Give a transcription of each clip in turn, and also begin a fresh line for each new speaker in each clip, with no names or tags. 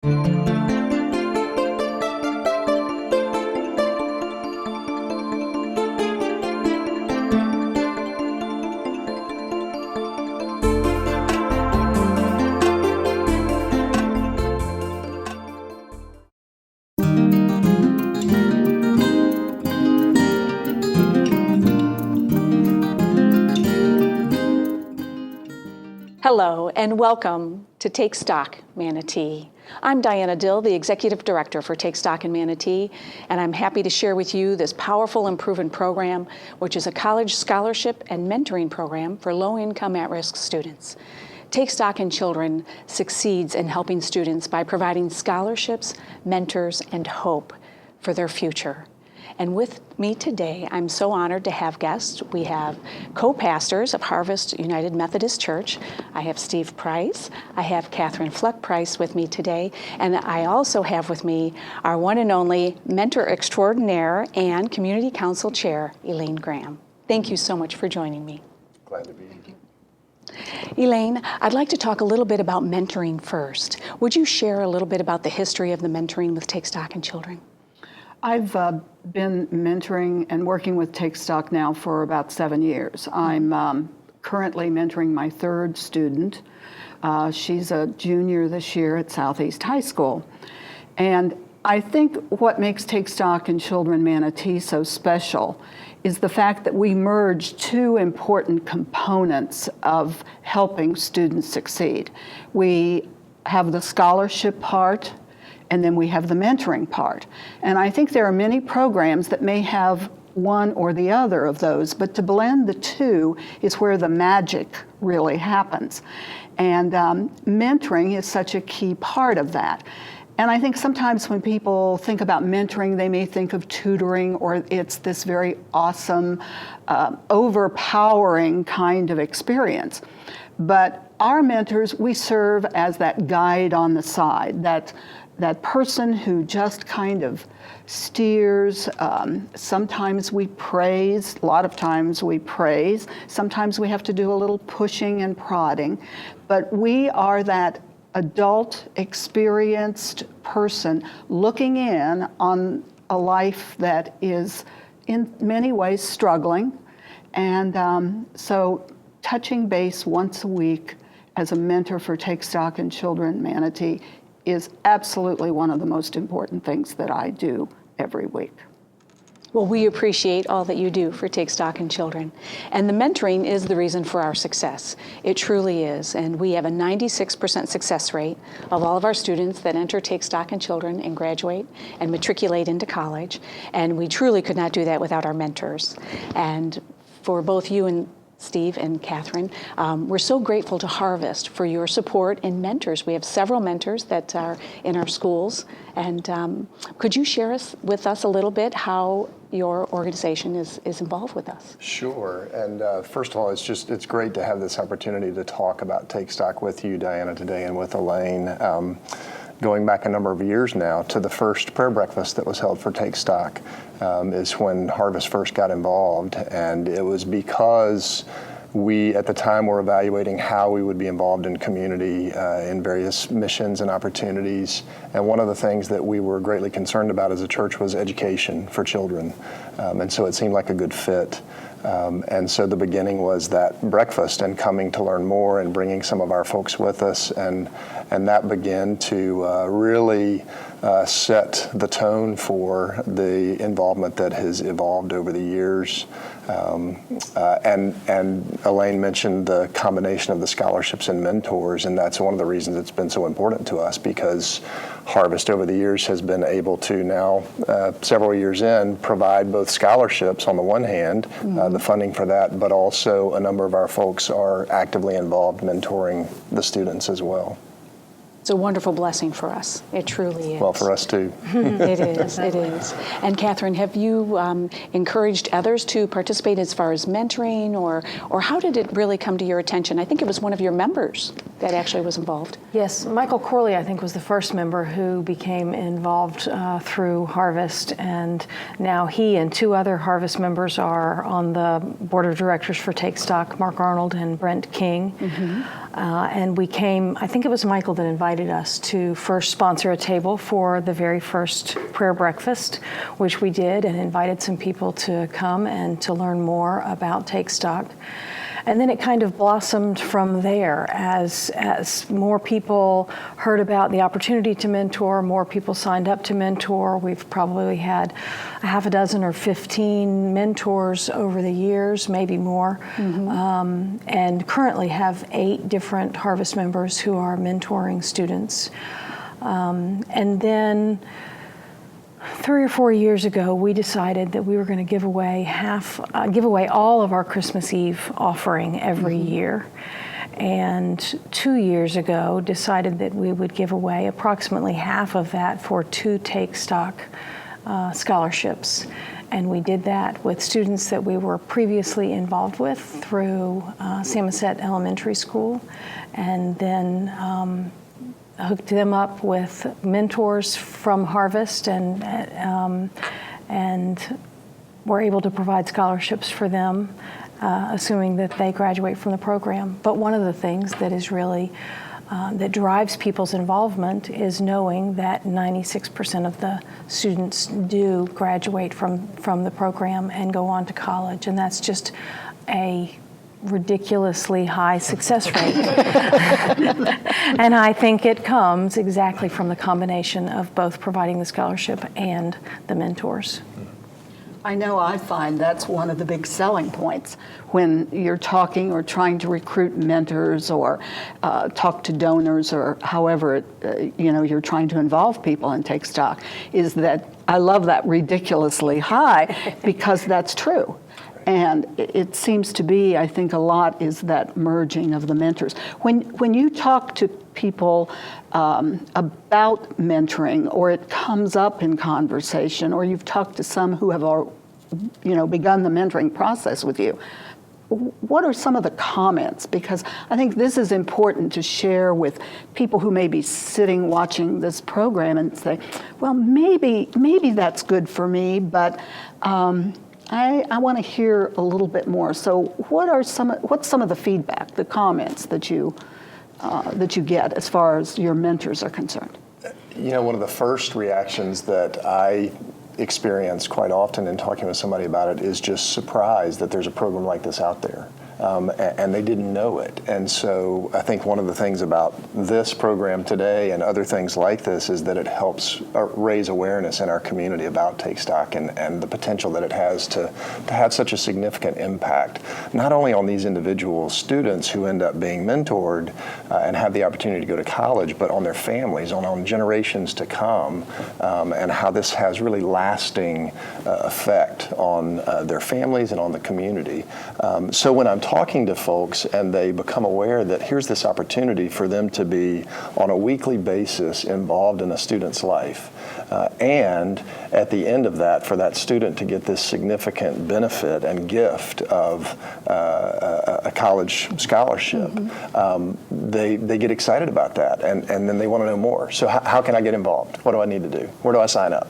Hello and welcome to Take Stock, Manatee. I'm Diana Dill, the Executive Director for Take Stock in Manatee, and I'm happy to share with you this powerful and proven program, which is a college scholarship and mentoring program for low-income at-risk students. Take Stock in Children succeeds in helping students by providing scholarships, mentors, and hope for their future. And with me today, I'm so honored to have guests. We have co-pastors of Harvest United Methodist Church. I have Steve Price. I have Catherine Fluck Price with me today. And I also have with me our one and only mentor extraordinaire and community council chair, Elaine Graham. Thank you so much for joining me.
Glad to be here.
Elaine, I'd like to talk a little bit about mentoring first. Would you share a little bit about the history of the mentoring with Take Stock in Children?
I've been mentoring and working with Take Stock now for about 7 years. I'm currently mentoring my third student. She's a junior this year at Southeast High School. And I think what makes Take Stock in Children Manatee so special is the fact that we merge two important components of helping students succeed. We have the scholarship part, and then we have the mentoring part. And I think there are many programs that may have one or the other of those, but to blend the two is where the magic really happens. And mentoring is such a key part of that. And I think sometimes when people think about mentoring, they may think of tutoring, or it's this very awesome, overpowering kind of experience. But our mentors, we serve as that guide on the side, that person who just kind of steers. Sometimes we praise, a lot of times we praise. Sometimes we have to do a little pushing and prodding. But we are that adult, experienced person looking in on a life that is in many ways struggling. And so touching base once a week as a mentor for Take Stock in Children Manatee is absolutely one of the most important things that I do every week.
Well, we appreciate all that you do for Take Stock in Children. And the mentoring is the reason for our success. It truly is. And we have a 96% success rate of all of our students that enter Take Stock in Children and graduate and matriculate into college. And we truly could not do that without our mentors. And for both you and Steve and Catherine, we're so grateful to Harvest for your support and mentors. We have several mentors that are in our schools. And could you share with us a little bit how your organization is involved with us?
Sure. And first of all, it's great to have this opportunity to talk about Take Stock with you, Diana, today, and with Elaine. Going back a number of years now to the first prayer breakfast that was held for Take Stock is when Harvest first got involved. And it was because we, at the time, were evaluating how we would be involved in community in various missions and opportunities. And one of the things that we were greatly concerned about as a church was education for children. And so it seemed like a good fit. And so the beginning was that breakfast and coming to learn more and bringing some of our folks with us. And that began to really set the tone for the involvement that has evolved over the years. And Elaine mentioned the combination of the scholarships and mentors, and that's one of the reasons it's been so important to us, because Harvest over the years has been able to now, several years in, provide both scholarships on the one hand, the funding for that, but also a number of our folks are actively involved mentoring the students as well.
It's a wonderful blessing for us. It truly is.
Well, for us too.
It is, it is. And Catherine, have you encouraged others to participate as far as mentoring, or how did it really come to your attention? I think it was one of your members that actually was involved.
Yes, Michael Corley, I think, was the first member who became involved through Harvest, and now he and two other Harvest members are on the board of directors for Take Stock, Mark Arnold and Brent King. And we came, I think it was Michael that invited us to first sponsor a table for the very first prayer breakfast, which we did, and invited some people to come and to learn more about Take Stock. And then it kind of blossomed from there as more people heard about the opportunity to mentor, more people signed up to mentor. We've probably had a half a dozen or 15 mentors over the years, maybe more, and currently have 8 different Harvest members who are mentoring students. And then 3 or 4 years ago, we decided that we were going to give away all of our Christmas Eve offering every year. And 2 years ago, decided that we would give away approximately half of that for 2 Take Stock scholarships. And we did that with students that we were previously involved with through Samoset Elementary School, and then hooked them up with mentors from Harvest, and were able to provide scholarships for them, assuming that they graduate from the program. But one of the things that is really that drives people's involvement is knowing that 96% of the students do graduate from the program and go on to college, and that's just a ridiculously high success rate. And I think it comes exactly from the combination of both providing the scholarship and the mentors.
I know I find that's one of the big selling points when you're talking or trying to recruit mentors or talk to donors, or however you're trying to involve people in Take Stock, is that I love that ridiculously high, because that's true. And it seems to be, I think, a lot is that merging of the mentors. When you talk to people about mentoring, or it comes up in conversation, or you've talked to some who have begun the mentoring process with you, what are some of the comments? Because I think this is important to share with people who may be sitting watching this program and say, well, maybe that's good for me, but I want to hear a little bit more. So what's some of the feedback, the comments that you get as far as your mentors are concerned?
One of the first reactions that I experience quite often in talking with somebody about it is just surprise that there's a program like this out there. And they didn't know it. And so I think one of the things about this program today and other things like this is that it helps raise awareness in our community about Take Stock and the potential that it has to have such a significant impact, not only on these individual students who end up being mentored and have the opportunity to go to college, but on their families, on generations to come, and how this has really lasting effect on their families and on the community. So when I'm talking to folks and they become aware that here's this opportunity for them to be on a weekly basis involved in a student's life, and at the end of that, for that student to get this significant benefit and gift of a college scholarship, they get excited about that, and then they want to know more. So how can I get involved? What do I need to do? Where do I sign up?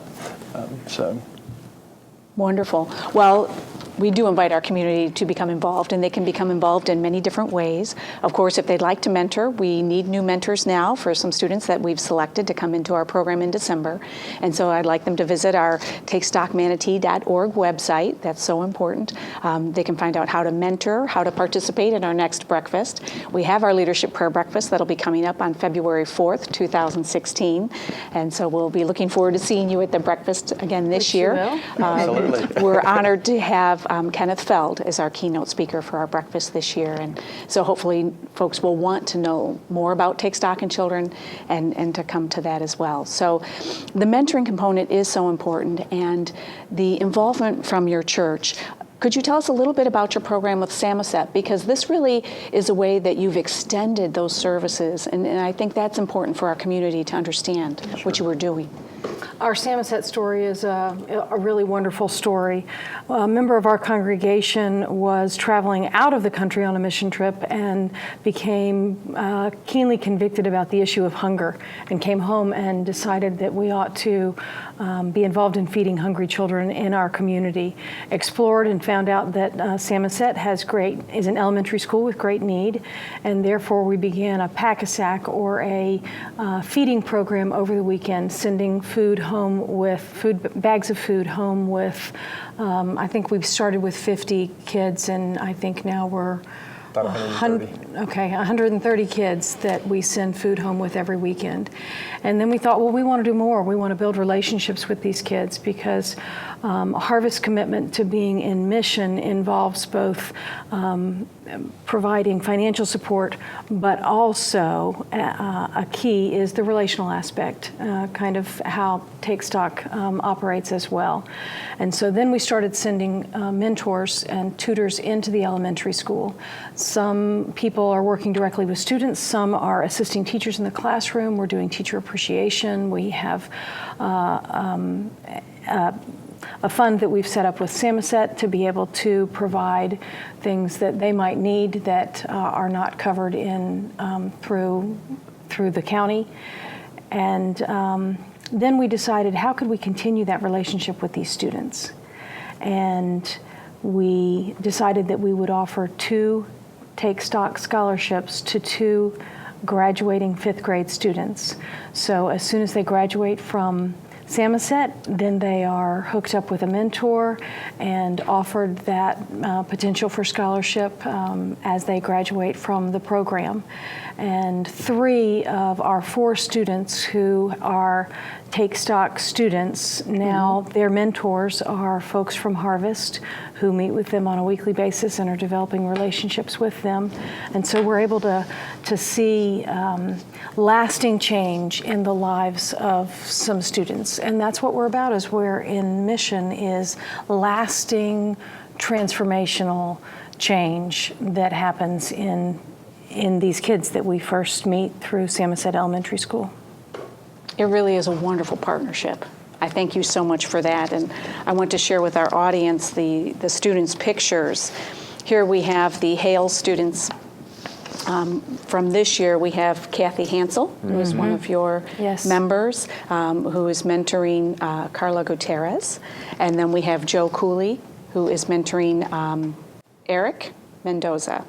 Wonderful. Well, we do invite our community to become involved, and they can become involved in many different ways. Of course, if they'd like to mentor, we need new mentors now for some students that we've selected to come into our program in December. And so I'd like them to visit our takestockmanatee.org website. That's so important. They can find out how to mentor, how to participate in our next breakfast. We have our leadership prayer breakfast that'll be coming up on February 4th, 2016. And so we'll be looking forward to seeing you at the breakfast again this year.
Absolutely.
We're honored to have Kenneth Feld as our keynote speaker for our breakfast this year. And so hopefully folks will want to know more about Take Stock in Children and to come to that as well. So the mentoring component is so important, and the involvement from your church. Could you tell us a little bit about your program with Samoset? Because this really is a way that you've extended those services, and I think that's important for our community to understand what you were doing.
Our Samoset story is a really wonderful story. A member of our congregation was traveling out of the country on a mission trip and became keenly convicted about the issue of hunger, and came home and decided that we ought to be involved in feeding hungry children in our community. Explored and found out that Samoset is an elementary school with great need, and therefore we began a pack-a-sack, or a feeding program over the weekend, sending bags of food home with, I think we've started with 50 kids, and I think now we're
about 130.
130 kids that we send food home with every weekend. And then we thought, well, we want to do more. We want to build relationships with these kids, because Harvest's commitment to being in mission involves both providing financial support, but also a key is the relational aspect, kind of how Take Stock operates as well. And so then we started sending mentors and tutors into the elementary school. Some people are working directly with students, some are assisting teachers in the classroom. We're doing teacher appreciation. We have a fund that we've set up with Samoset to be able to provide things that they might need that are not covered in through the county. And then we decided, how could we continue that relationship with these students? And we decided that we would offer 2 Take Stock scholarships to 2 graduating 5th grade students. So as soon as they graduate from Samoset, then they are hooked up with a mentor and offered that potential for scholarship as they graduate from the program. And 3 of our 4 students who are Take Stock students, now their mentors are folks from Harvest who meet with them on a weekly basis and are developing relationships with them. And so we're able to see lasting change in the lives of some students. And that's what we're about, is we're in mission, is lasting transformational change that happens in these kids that we first meet through Samoset Elementary School.
It really is a wonderful partnership. I thank you so much for that. And I want to share with our audience the students' pictures. Here we have the Hale students. From this year, we have Kathy Hansel, who is one of your members, who is mentoring Carla Gutierrez. And then we have Joe Cooley, who is mentoring Eric Mendoza.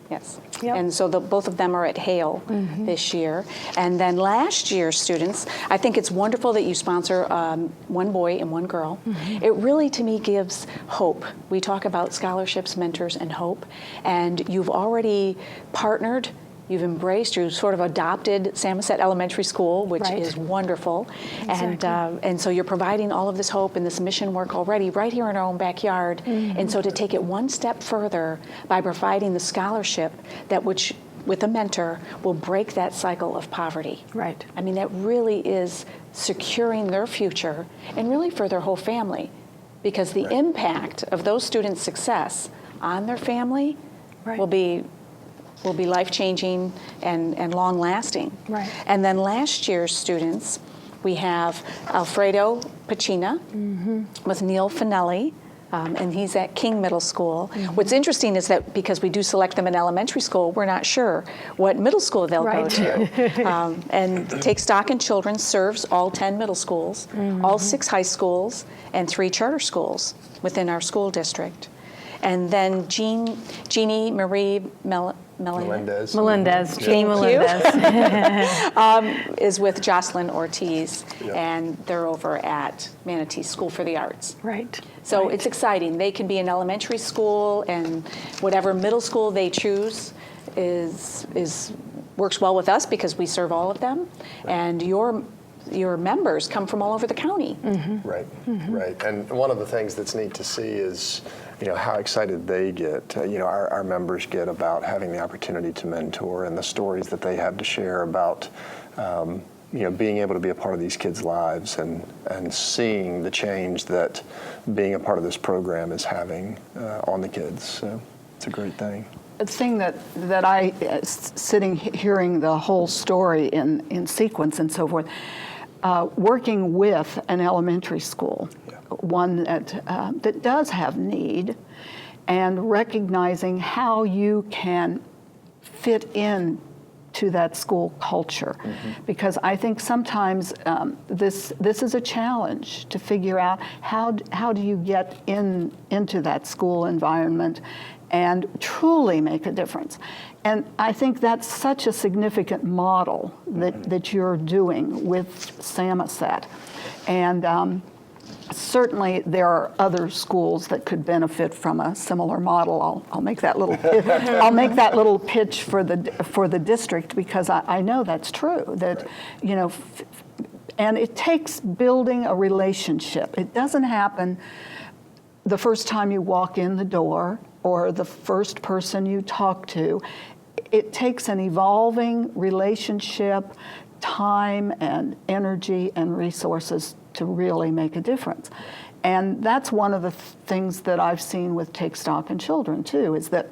Yes. Yep. And so both of them are at Hale this year. And then last year's students, I think it's wonderful that you sponsor 1 boy and 1 girl. It really, to me, gives hope. We talk about scholarships, mentors, and hope. And you've already partnered, you've embraced, you've sort of adopted Samoset Elementary School, which is wonderful. Exactly. And so you're providing all of this hope and this mission work already right here in our own backyard. And so to take it one step further by providing the scholarship that which with a mentor will break that cycle of poverty.
Right.
I mean, that really is securing their future and really for their whole family, because the impact of those students' success on their family will be life-changing and long-lasting. Right. And then last year's students, we have Alfredo Pacina with Neil Finelli, and he's at King Middle School. What's interesting is that because we do select them in elementary school, we're not sure what middle school they'll go to. And Take Stock in Children serves all 10 middle schools, all 6 high schools, and 3 charter schools within our school district. And then Jeannie Marie
Melendez.
Jeannie Melendez.
Is with Jocelyn Ortiz, and they're over at Manatee School for the Arts.
Right.
So it's exciting. They can be in elementary school, and whatever middle school they choose works well with us because we serve all of them. And your members come from all over the county.
Right. And one of the things that's neat to see is, how excited they get, our members get about having the opportunity to mentor, and the stories that they have to share about, being able to be a part of these kids' lives and seeing the change that being a part of this program is having on the kids. So it's a great thing.
The thing that I, sitting hearing the whole story in sequence and so forth, working with an elementary school, one that does have need, and recognizing how you can fit in to that school culture, because I think sometimes this is a challenge to figure out how do you get into that school environment and truly make a difference. And I think that's such a significant model that you're doing with Samoset. And certainly there are other schools that could benefit from a similar model. I'll make that little I'll make that little pitch for the district, because I know that's true, that you know, and it takes building a relationship. It doesn't happen the first time you walk in the door or the first person you talk to. It takes an evolving relationship, time and energy and resources to really make a difference. And that's one of the things that I've seen with Take Stock in Children too, is that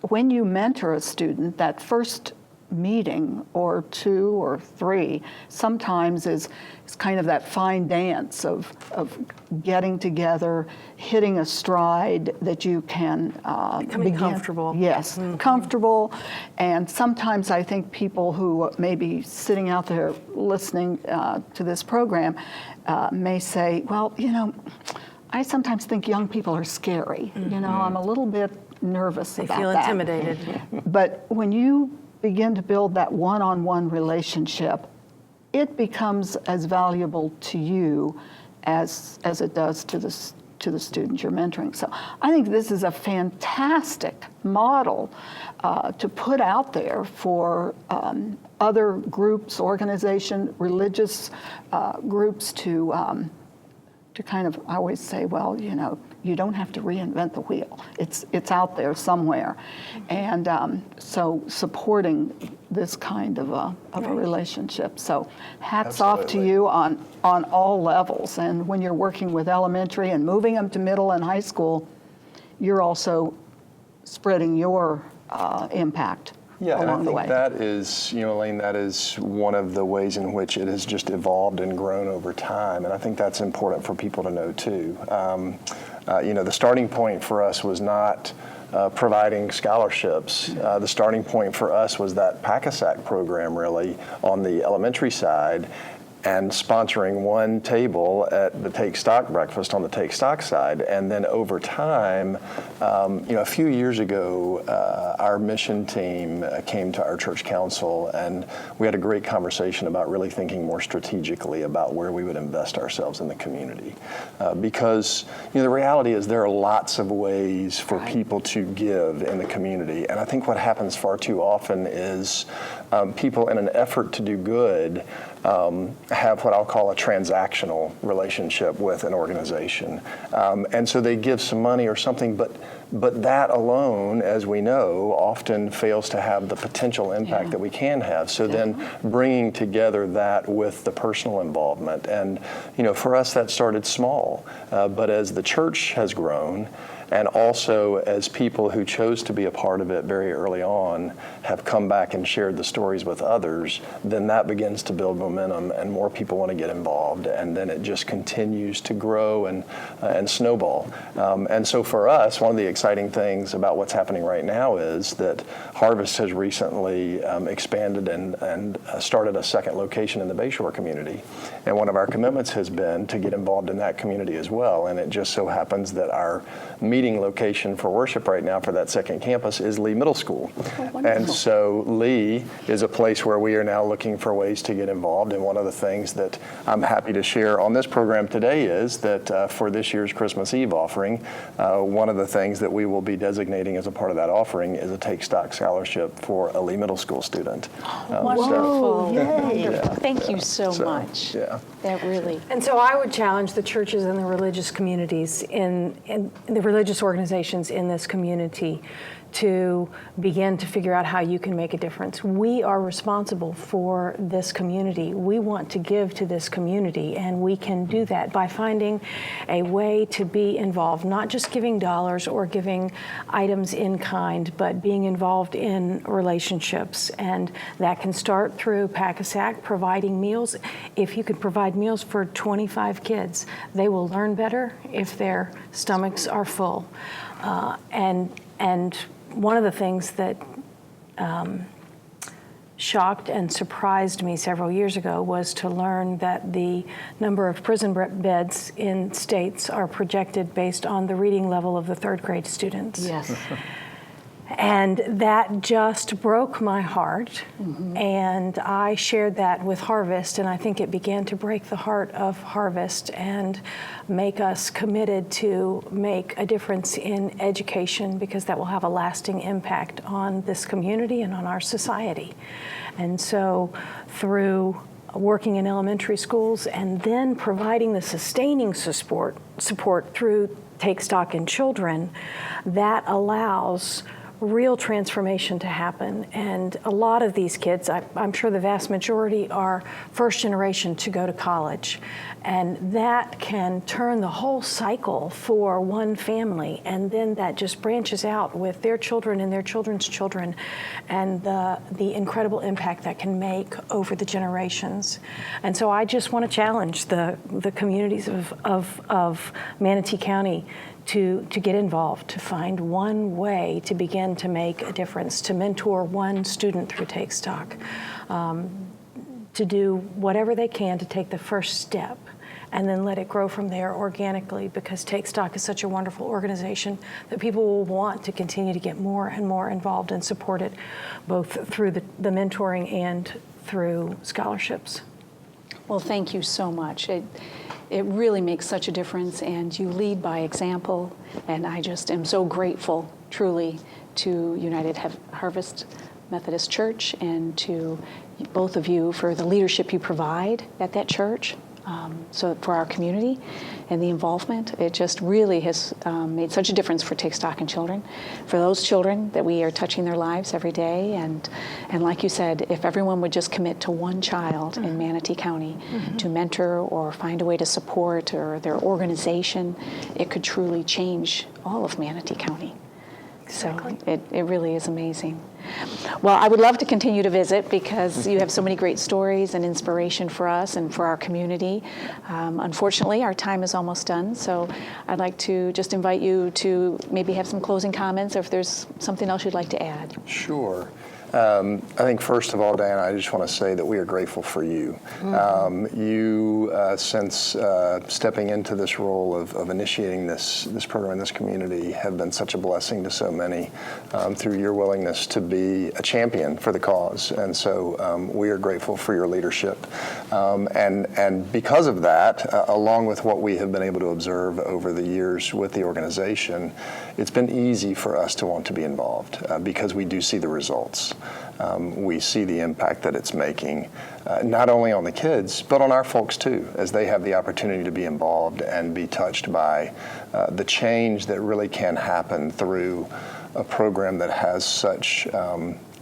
when you mentor a student, that first meeting or 2 or 3 sometimes is kind of that fine dance of getting together, hitting a stride that you can
Becoming comfortable.
Yes, comfortable. And sometimes I think people who may be sitting out there listening to this program may say, well, you know, I sometimes think young people are scary. You know, I'm a little bit nervous about that.
They feel intimidated.
But when you begin to build that one-on-one relationship, it becomes as valuable to you as it does to the student you're mentoring. So I think this is a fantastic model to put out there for other groups, organizations, religious groups to kind of, I always say, well, you know, you don't have to reinvent the wheel. It's out there somewhere. And so supporting this kind of a relationship. So hats off to you on all levels. And when you're working with elementary and moving them to middle and high school, you're also spreading your impact along the way.
That is, you know, Elaine, that is one of the ways in which it has just evolved and grown over time. And I think that's important for people to know too. You know, the starting point for us was not providing scholarships. The starting point for us was that PACASAC program, really, on the elementary side, and sponsoring one table at the Take Stock breakfast on the Take Stock side. And then over time, you know, a few years ago, our mission team came to our church council, and we had a great conversation about really thinking more strategically about where we would invest ourselves in the community. Because, you know, the reality is there are lots of ways for people to give in the community. And I think what happens far too often is people, in an effort to do good, have what I'll call a transactional relationship with an organization. And so they give some money or something, but that alone, as we know, often fails to have the potential impact that we can have. So then bringing together that with the personal involvement. And, you know, for us that started small, but as the church has grown, and also as people who chose to be a part of it very early on have come back and shared the stories with others, then that begins to build momentum and more people want to get involved, and then it just continues to grow and snowball. And so for us, one of the exciting things about what's happening right now is that Harvest has recently expanded and started a second location in the Bayshore community. And one of our commitments has been to get involved in that community as well. And it just so happens that our meeting location for worship right now for that second campus is Lee Middle School. And so Lee is a place where we are now looking for ways to get involved. And one of the things that I'm happy to share on this program today is that for this year's Christmas Eve offering, one of the things that we will be designating as a part of that offering is a Take Stock scholarship for a Lee Middle School student.
Wonderful.
Yay.
Thank you so much.
Yeah.
That really.
And so I would challenge the churches and the religious communities in the religious organizations in this community to begin to figure out how you can make a difference. We are responsible for this community. We want to give to this community, and we can do that by finding a way to be involved, not just giving dollars or giving items in kind, but being involved in relationships. And that can start through Pack-a-Sack, providing meals. If you could provide meals for 25 kids, they will learn better if their stomachs are full. And one of the things that shocked and surprised me several years ago was to learn that the number of prison beds in states are projected based on the reading level of the third grade students.
Yes.
And that just broke my heart. And I shared that with Harvest, and I think it began to break the heart of Harvest and make us committed to make a difference in education, because that will have a lasting impact on this community and on our society. And so through working in elementary schools and then providing the sustaining support through Take Stock in Children, that allows real transformation to happen. And a lot of these kids, I'm sure the vast majority, are first generation to go to college. And that can turn the whole cycle for one family. And then that just branches out with their children and their children's children, and the incredible impact that can make over the generations. And so I just want to challenge the communities of Manatee County to get involved, to find one way to begin to make a difference, to mentor one student through Take Stock, to do whatever they can to take the first step, and then let it grow from there organically, because Take Stock is such a wonderful organization that people will want to continue to get more and more involved and support it, both through the mentoring and through scholarships.
Well, thank you so much. It really makes such a difference, and you lead by example, and I just am so grateful, truly, to United Harvest Methodist Church and to both of you for the leadership you provide at that church, so for our community and the involvement. It just really has made such a difference for Take Stock in Children, for those children that we are touching their lives every day. And like you said, if everyone would just commit to one child in Manatee County to mentor or find a way to support, or their organization, it could truly change all of Manatee County. Exactly. So it really is amazing. Well, I would love to continue to visit, because you have so many great stories and inspiration for us and for our community. Unfortunately, our time is almost done, so I'd like to just invite you to maybe have some closing comments, or if there's something else you'd like to add.
Sure. I think first of all, Diana, I just want to say that we are grateful for you. Since stepping into this role of initiating this program in this community, have been such a blessing to so many through your willingness to be a champion for the cause. And so we are grateful for your leadership. And because of that, along with what we have been able to observe over the years with the organization, it's been easy for us to want to be involved because we do see the results. We see the impact that it's making, not only on the kids, but on our folks too, as they have the opportunity to be involved and be touched by the change that really can happen through a program that has such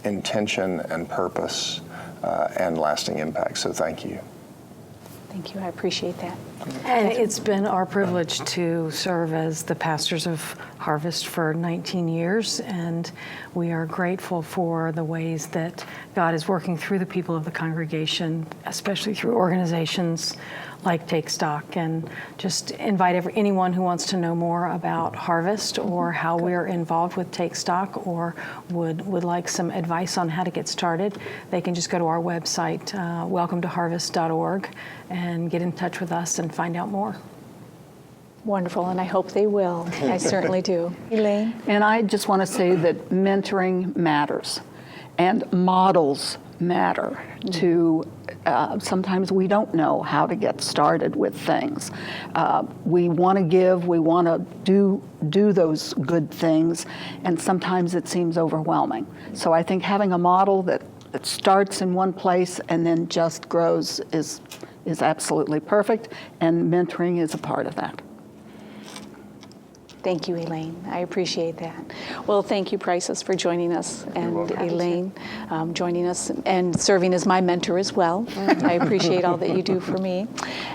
intention and purpose and lasting impact. So thank you.
Thank you. I appreciate that.
And it's been our privilege to serve as the pastors of Harvest for 19 years, and we are grateful for the ways that God is working through the people of the congregation, especially through organizations like Take Stock. And just invite anyone who wants to know more about Harvest or how we're involved with Take Stock, or would like some advice on how to get started, they can just go to our website, welcometoharvest.org, and get in touch with us and find out more.
Wonderful, and I hope they will. I certainly do. Elaine?
And I just want to say that mentoring matters, and models matter to sometimes we don't know how to get started with things. We want to give, we want to do those good things, and sometimes it seems overwhelming. So I think having a model that starts in one place and then just grows is absolutely perfect, and mentoring is a part of that.
Thank you, Elaine. I appreciate that. Well, thank you, Prices, for joining us, and
welcome.
Elaine joining us and serving as my mentor as well. I appreciate all that you do for me.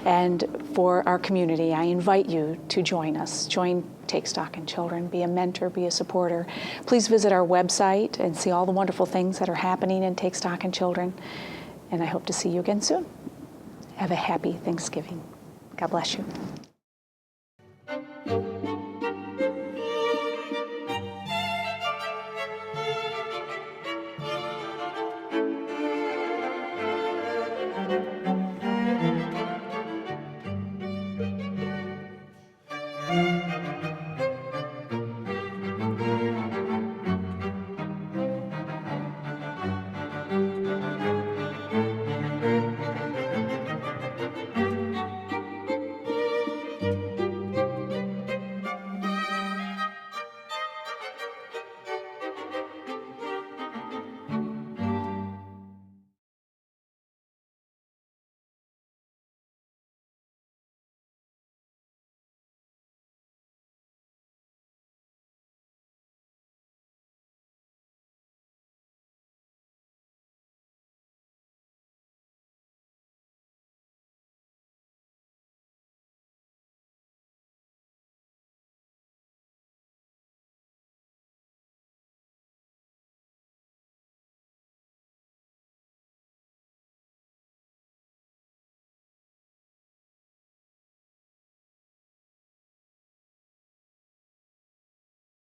And for our community, I invite you to join us. Join Take Stock in Children. Be a mentor, be a supporter. Please visit our website and see all the wonderful things that are happening in Take Stock in Children. And I hope to see you again soon. Have a happy Thanksgiving. God bless you.